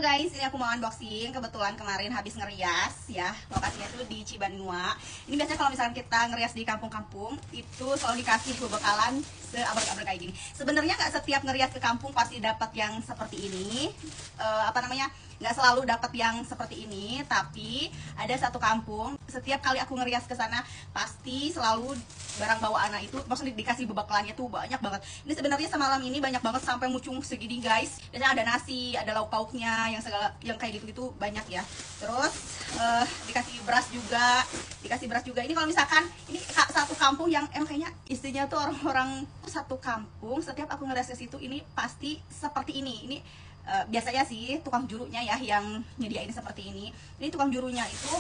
Guys, ini aku mau unboxing. Kebetulan kemarin habis ngerias ya. Lokasinya tuh di Cibanua. Ini biasanya kalau misalkan kita ngerias di kampung-kampung, itu selalu dikasih bekalan seabrek-abrek kayak gini. Sebenarnya nggak setiap ngerias ke kampung pasti dapat yang seperti ini. Nggak selalu dapat yang seperti ini, tapi ada satu kampung setiap kali aku ngerias ke sana pasti selalu barang bawaan itu maksudnya dikasih bekalannya tuh banyak banget. Ini sebenarnya semalam ini banyak banget sampai mucung segini guys. Biasanya ada nasi, ada lauk pauknya, yang segala yang kayak gitu banyak ya. Terus dikasih beras juga. Ini kalau misalkan ini satu kampung yang emang kayaknya istrinya tuh orang-orang satu kampung, setiap aku ngerias ke situ ini pasti seperti ini. Biasanya sih tukang jurunya ya yang nyediain seperti ini. Ini tukang jurunya itu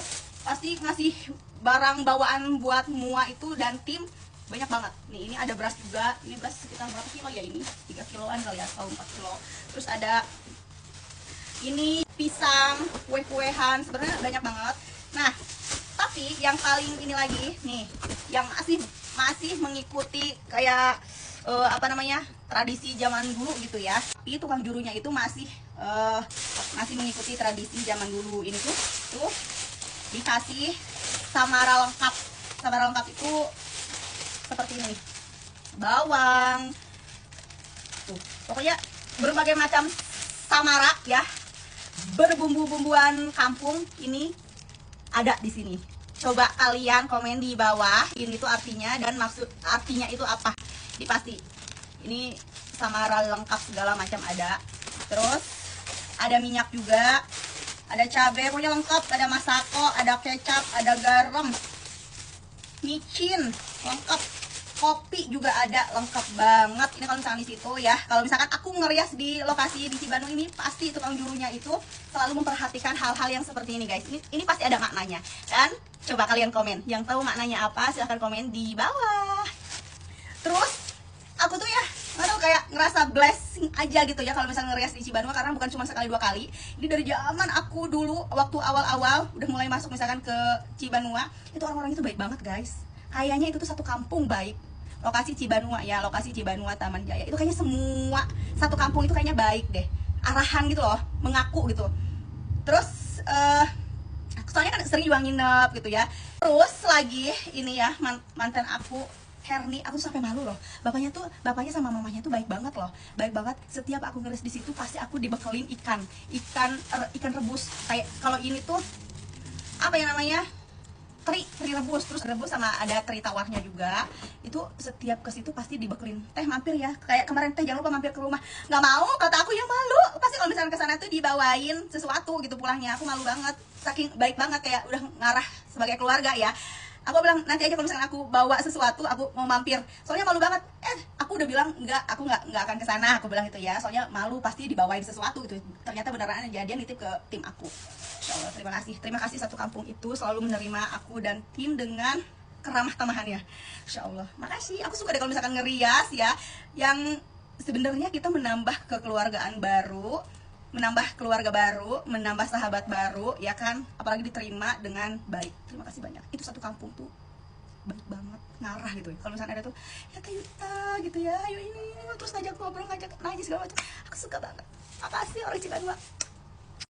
pasti ngasih barang bawaan buat mua itu dan tim banyak banget. Nih ini ada beras juga. Ini beras sekitar berapa kilo ya ini? 3 kiloan kali ya atau 4 kilo. Terus ada ini pisang, kue-kuehan, sebenarnya banyak banget. Nah, tapi yang paling ini lagi nih, yang masih mengikuti kayak tradisi zaman dulu gitu ya. Tapi tukang jurunya itu masih mengikuti tradisi zaman dulu. Ini tuh dikasih samara lengkap. Samara lengkap itu seperti ini. Bawang. Tuh, pokoknya berbagai macam samara ya. Berbumbu-bumbuan kampung ini ada di sini. Coba kalian komen di bawah ini tuh artinya dan maksud artinya itu apa. Ini pasti ini samara lengkap segala macam ada. Terus ada minyak juga, ada cabai, pokoknya lengkap, ada masako, ada kecap, ada garam, micin lengkap, kopi juga ada, lengkap banget. Ini kalau misalkan di situ ya, kalau misalkan aku ngerias di lokasi di Cibanua ini, pasti tukang jurunya itu selalu memperhatikan hal-hal yang seperti ini guys. Ini pasti ada maknanya. Dan coba kalian komen, yang tahu maknanya apa silahkan komen di bawah. Terus aku tuh ya kayak ngerasa blessing aja gitu ya kalau misalnya ngerias di Cibanua, karena bukan cuma sekali dua kali. Ini dari zaman aku dulu waktu awal-awal udah mulai masuk misalkan ke Cibanua, itu orang-orang itu baik banget guys. Kayaknya itu tuh satu kampung baik. Lokasi Cibanua ya, lokasi Cibanua Taman Jaya itu kayaknya semua satu kampung itu kayaknya baik deh. Arahan gitu loh, mengaku gitu. Terus soalnya kan sering juga nginep gitu ya. Terus lagi ini ya mantan aku Herni, aku sampai malu loh. Bapaknya sama mamanya tuh baik banget loh. Baik banget. Setiap aku ngeres di situ pasti aku dibekelin ikan rebus. Kayak kalau ini tuh apa ya namanya? Teri rebus, terus rebus sama ada teri tawarnya juga. Itu setiap ke situ pasti dibekelin. Teh mampir ya. Kayak kemarin teh jangan lupa mampir ke rumah. Nggak mau, kata aku yang malu. Pasti kalau misalnya ke sana tuh dibawain sesuatu gitu pulangnya. Aku malu banget. Saking baik banget kayak udah ngarah sebagai keluarga ya. Aku bilang nanti aja kalau misalkan aku bawa sesuatu aku mau mampir, soalnya malu banget. Aku udah bilang aku nggak akan ke sana, aku bilang gitu ya, soalnya malu pasti dibawain sesuatu gitu. Ternyata beneran aja dia nitip ke tim aku. Insya Allah, terima kasih satu kampung itu selalu menerima aku dan tim dengan keramah tamahannya. Insya Allah, makasih. Aku suka deh kalau misalkan ngerias ya, yang sebenarnya kita menambah kekeluargaan baru, menambah keluarga baru, menambah sahabat baru, ya kan? Apalagi diterima dengan baik. Terima kasih banyak. Itu satu kampung tuh baik banget, ngarah gitu ya. Kalau misalnya ada tuh, ya Kak Yuta gitu ya, ayo ini, terus ngajak ngobrol, ngajak nangis segala macam. Aku suka banget. Makasih orang Cibanua.